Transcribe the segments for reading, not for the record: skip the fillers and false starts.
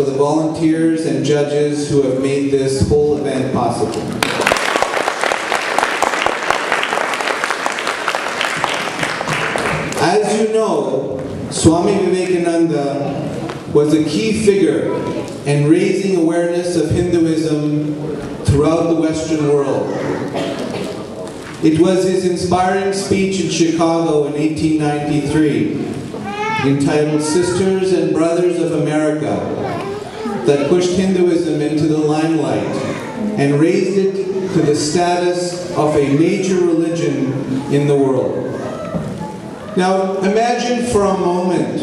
the volunteers and judges who have made this whole event possible. As you know, Swami Vivekananda was a key figure in raising awareness of Hinduism throughout the Western world. It was his inspiring speech in Chicago in 1893, entitled Sisters and Brothers of America, that pushed Hinduism into the limelight and raised it to the status of a major religion in the world. Now, imagine for a moment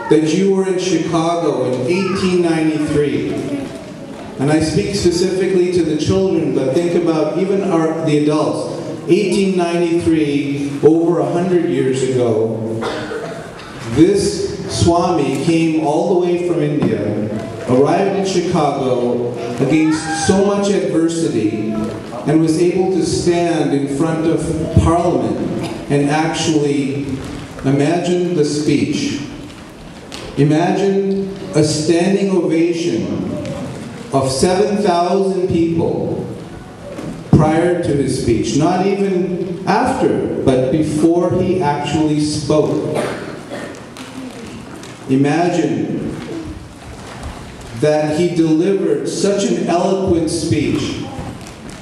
that you were in Chicago in 1893, and I speak specifically to the children, but think about even the adults. 1893, over 100 years ago, this Swami came all the way from India, arrived in Chicago against so much adversity, and was able to stand in front of Parliament and actually imagine the speech. Imagine a standing ovation of 7,000 people prior to his speech, not even after, but before he actually spoke. Imagine that he delivered such an eloquent speech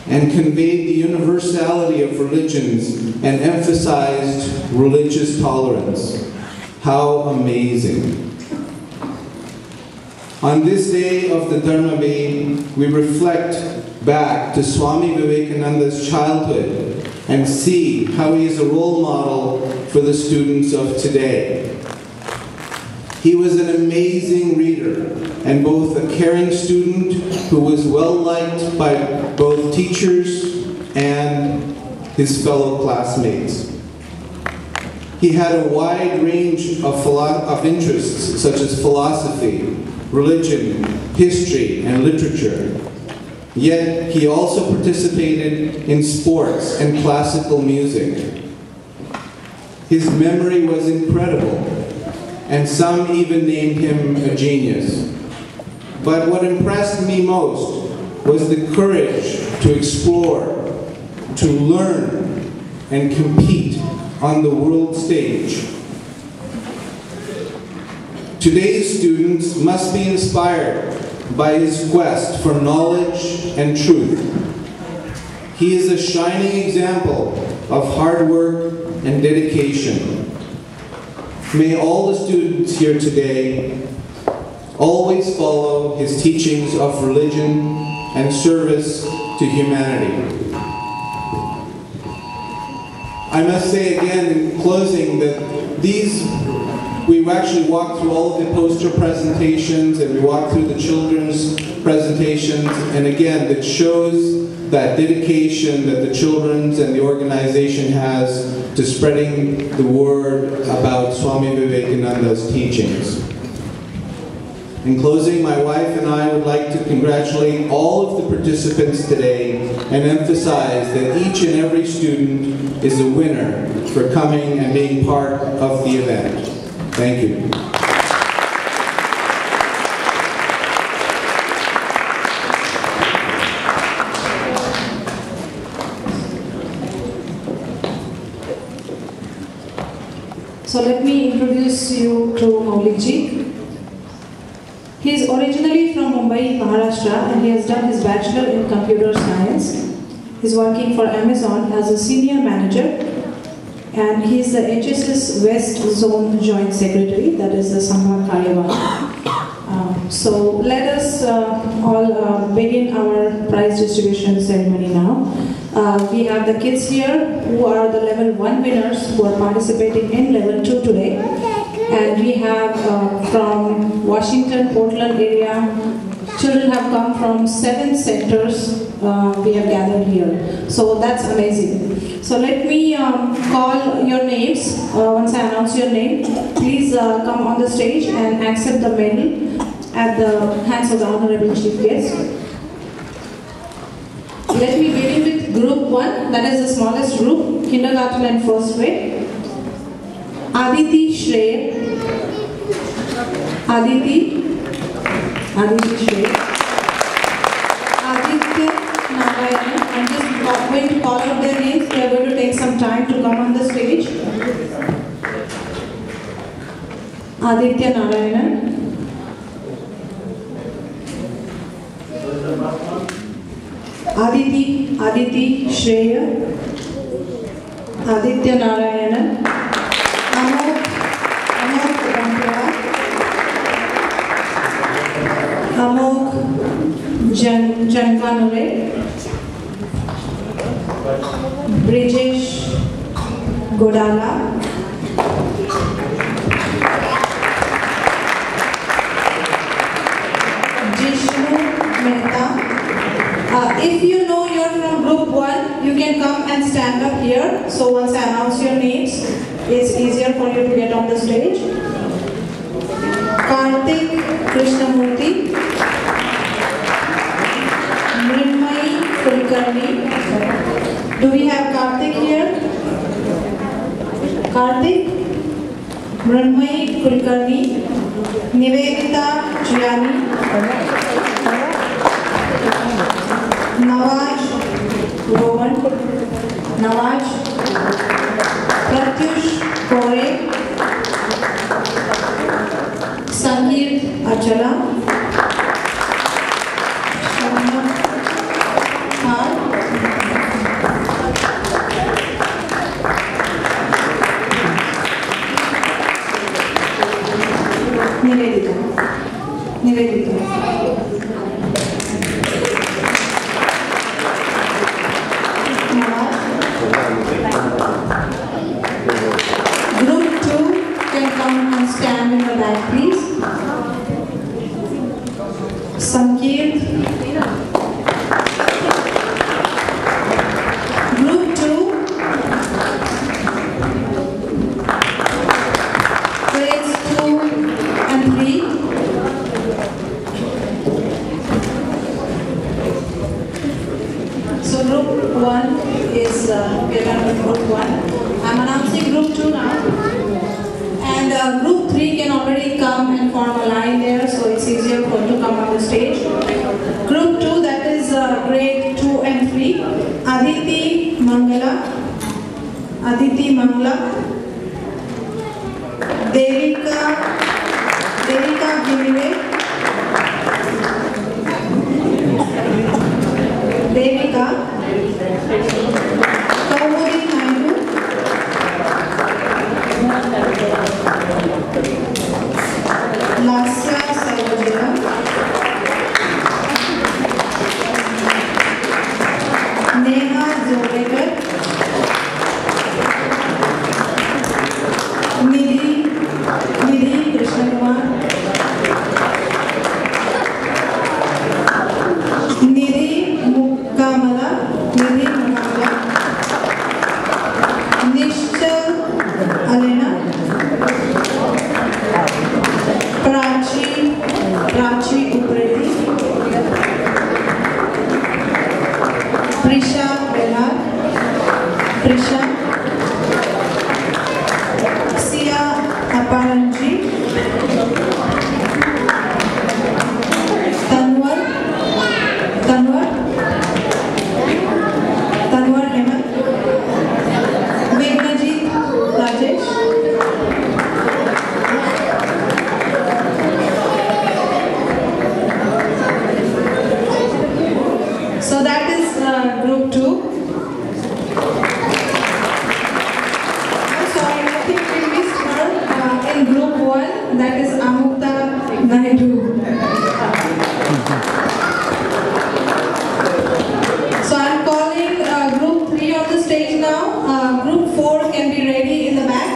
and conveyed the universality of religions and emphasized religious tolerance. How amazing. On this day of the Dharma Day, we reflect back to Swami Vivekananda's childhood and see how he is a role model for the students of today. He was an amazing reader and both a caring student who was well liked by both teachers and his fellow classmates. He had a wide range of interests such as philosophy, religion, history, and literature. Yet he also participated in sports and classical music. His memory was incredible, and some even named him a genius. But what impressed me most was the courage to explore, to learn, and compete on the world stage. Today's students must be inspired by his quest for knowledge and truth. He is a shining example of hard work and dedication. May all the students here today always follow his teachings of religion and service to humanity. I must say again in closing that we've actually walked through all of the poster presentations and we walked through the children's presentations, and again, that shows that dedication that the children's and the organization has to spreading the word about Swami Vivekananda's teachings. In closing, my wife and I would like to congratulate all of the participants today and emphasize that each and every student is a winner for coming and being part of the event. Thank you. So let me introduce you to Maulikji. He is originally from Mumbai, Maharashtra, and he has done his bachelor in computer science. He's working for Amazon as a senior manager, and he is the HSS West Zone Joint Secretary, that is the Sambhag Karyavahi. So let us all begin our prize distribution ceremony now. We have the kids here who are the level 1 winners who are participating in level 2 today. And we have from Washington, Portland area, children have come from 7 centers we have gathered here. So that's amazing. So let me call your names. Once I announce your name, please come on the stage and accept the medal at the hands of the Honorable Chief Guest. Let me begin with group 1, that is the smallest group, kindergarten and first grade. Aditi Shrey. Aditi. Aditi Shreya. Aditya Narayanan. I'm just going to call out their names. They are going to take some time to come on the stage. Aditya Narayanan. Aditi Shreya. Aditya Narayanan. Amok Rampura. Amok Jankanure. Brijesh Godala. Jishnu Mehta. If you know you're from group 1, you can come and stand up here. So once I announce your names, it's easier for you to get on the stage. Karthik Krishnamurthy. Mrinmayi Kulkarni. Do we have Karthik here? Karthik? Mrinmayi Kulkarni. Nivedita Chiyani. Nawaj Rowan. Nawaj. Pratyush Kore. Sangeet Achala. Shabnam Khan. Nivedita. Group 2 can come and stand in the back, please. Sankeet. Group 2. Grades 2 and 3. So group 1 is we're done with group 1. I'm announcing group 2 now. And group 3 can already come and form a line there, so it's easier for them to come on the stage. Group 2, that is grade 2 and 3. Aditi Mangala. Devika Gimile. Kaumudi Naidu. Lasya Sarojila. Neha Zorekar. Nidhi Krishnakumar. Nidhi Mukamala. Nishchal Alena. Prachi Upreti. Prisha Belhar. Sia Aparanji. Tanwar Hemant. Vignajit Rajesh. So that is group 2. I'm sorry, I think we missed her in group 1. That is Amukta Naidu. So I'm calling group 3 on the stage now. Group 4 can be ready in the back.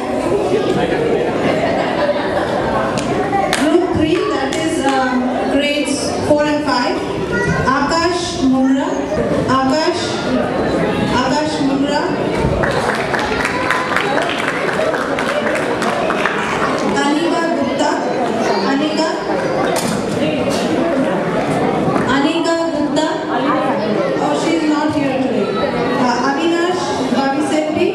Group 3, that is grades 4 and 5. Akash Munra. Anika Gupta. Oh, she's not here today. Avinash Babisetti.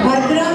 Bhadra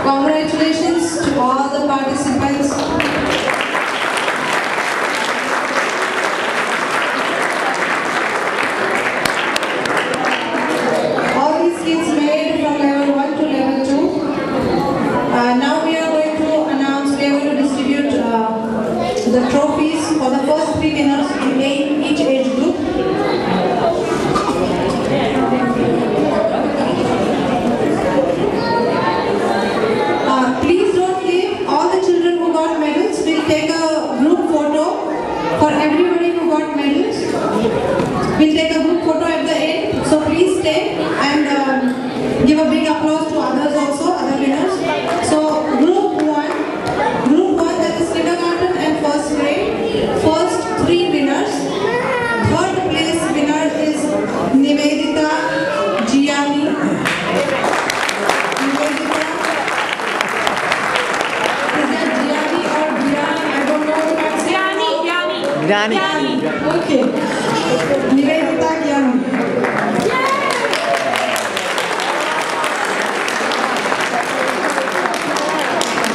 Congratulations to all the participants. All these kids made from level 1 to level 2. Now we are going to announce, we are going to distribute the trophies for the first 3 winners in each age group. Please don't leave. All the children who got medals will take a group photo. For everybody who got medals, we'll take a group photo at the end. So please stay and give a big applause to others also, other winners. So group 1, that is kindergarten and first grade. First 3 winners. Third place winner is Nivedita Gianni. Nivedita. Is that Gianni or Gianni? I don't know if I'm saying Gianni. Okay. Nivedita Gianni.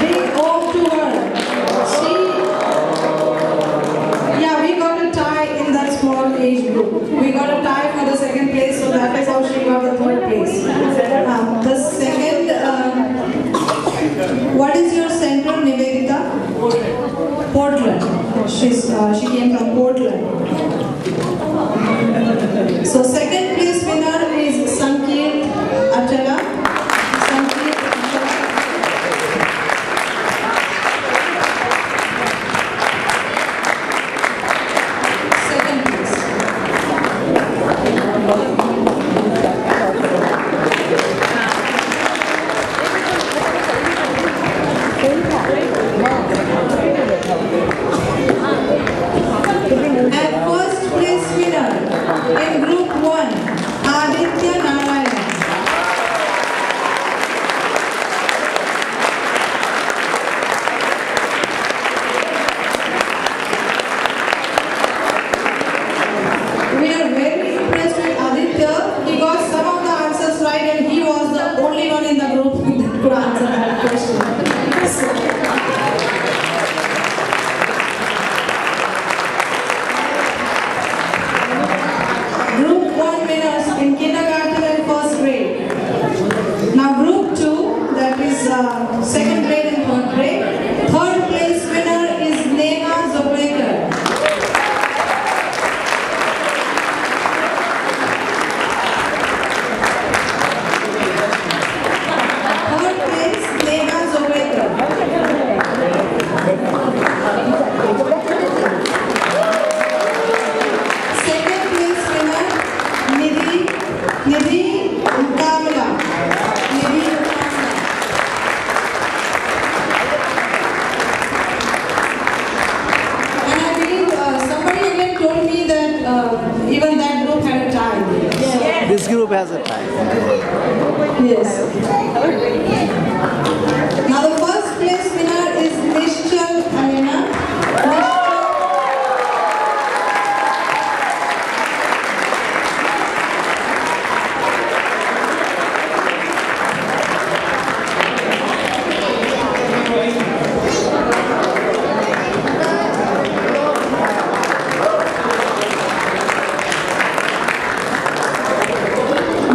Big O to her. We got a tie in that small age group. We got a tie for the second place, so that is how she got the third place. The second, what is your center, Nivedita? Portland. She came from Portland. So second place winner is Sankit Achala. Sankit Achala. Second place. And first place winner in group 1, Aditya Narayan. We are very impressed with Aditya. He got some of the answers right and he was the only one in the group that could answer that question. Group 1 winners in kindergarten and first grade. Now group 2, that is second grade and third grade. Third place winner is Neha Zobekar. Third place, Neha Zobekar. Second place winner, Nidhi Kamala. Nidhi Kamala. And I believe somebody again told me that even that group had a tie. This group has a tie. Yes. Now the first place winner is Nishchal Alena.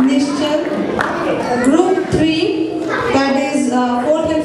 Nishchal. Group 3, that is 4th and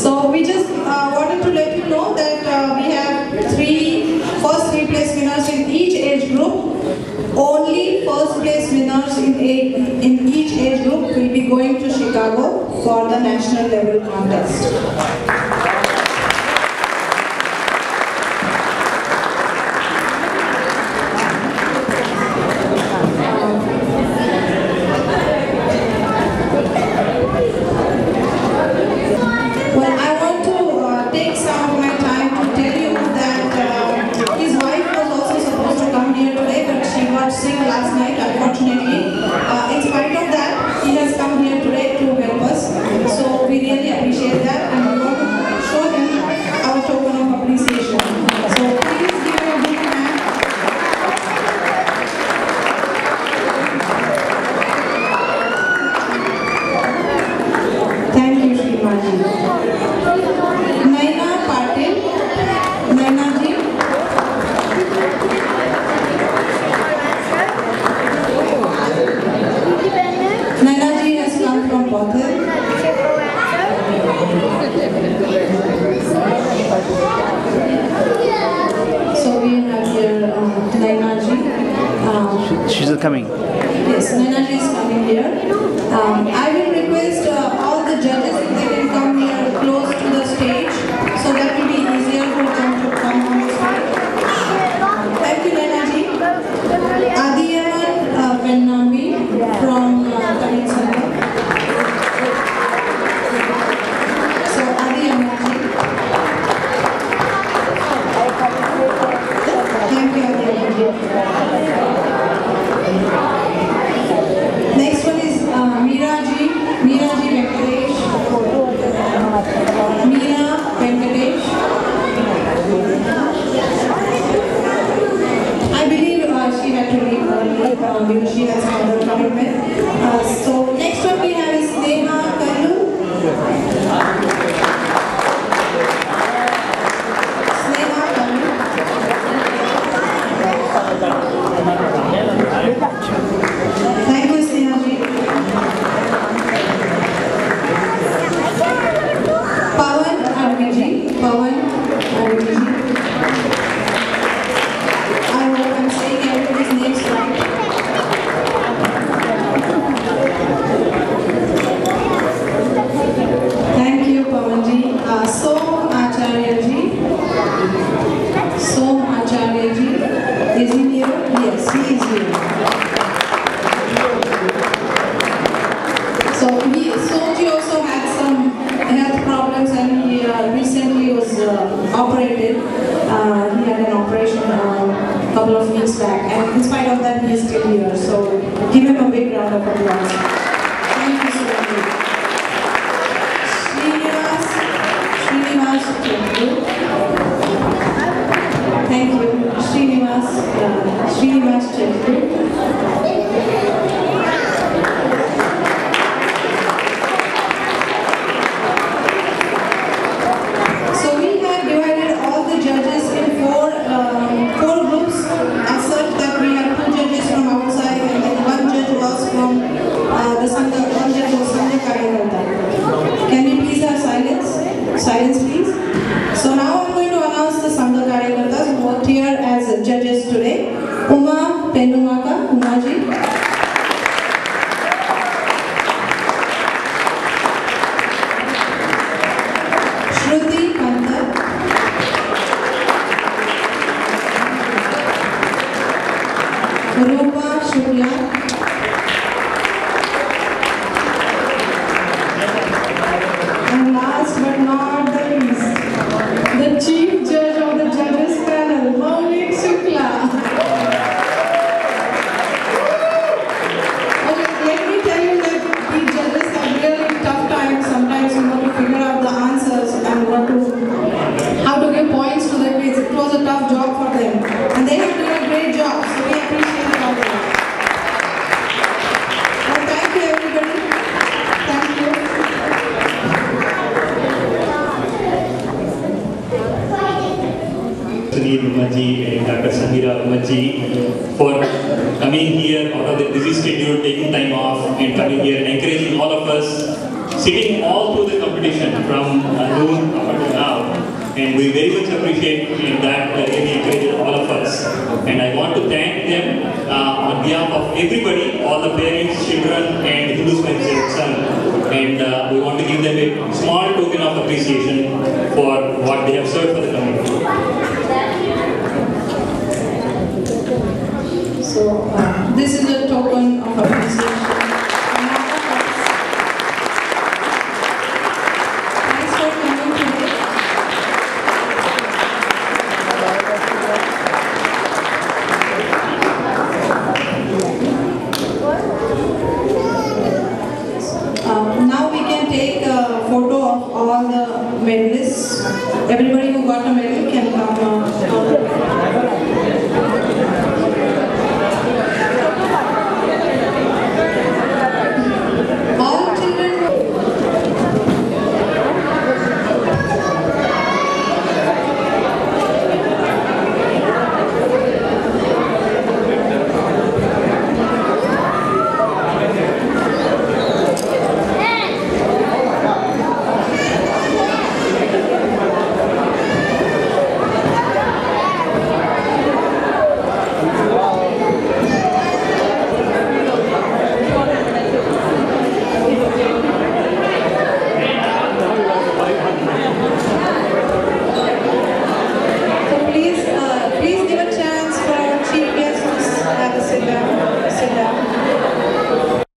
So we just wanted to let you know that we have first three place winners in each age group. Only first place winners in each age group will be going to Chicago for the national level contest. She's coming. Yes, Nainaji is coming here. I will request all the judges if they can come here close to the stage, so that will be easier for them to come on the stage. Thank you, Nainaji. Adiyaman Vennami from Tamil Nadu. So Adiyaman. Thank you, Adiyaman. Next one is Meeraji Venkatesh. Meera Venkatesh. I believe she had to leave early because she has another commitment. So next one we have is Neha Kallu. Thank you, Snehaji. Pawan Arviji. I hope I'm saying everybody's names right. Thank you, Pawanji. Som Acharyaji. Is he here? Yes, he is here. Somji also had some health problems and he recently was operated. He had an operation a couple of weeks back, and in spite of that he is still here. So give him a big round of applause. Thank you, Somji. Srinivas, thank you. Srinivas Chettu. Silence, please. So now I'm going to announce the Sangha Karyakartas who worked here as judges today. Uma Penumaka, Umaji. Shruti Panta. Rupa Shukla. But not the least, the chief judge of the judges panel, Maulik Shukla. Okay, let me tell you that the judges have really tough time. Sometimes you want to figure out the answers and how to give points to the kids. It was a tough job for them, and they have done a great job. So we appreciate all of them. Well, thank you, everybody. Thank you. Sunil Umaji and Dr. Samira Umaji for coming here out of the busy schedule, taking time off and coming here and encouraging all of us, sitting all through the competition from noon we very much appreciate that really encourages all of us. And I want to thank them on behalf of everybody, all the parents, children, and Hindu Science Son. And we want to give them a small token of appreciation for what they have served for the community. So this is a token of appreciation. Thanks for coming today. Now we can take a photo of all the medalists. Everybody who got a medal can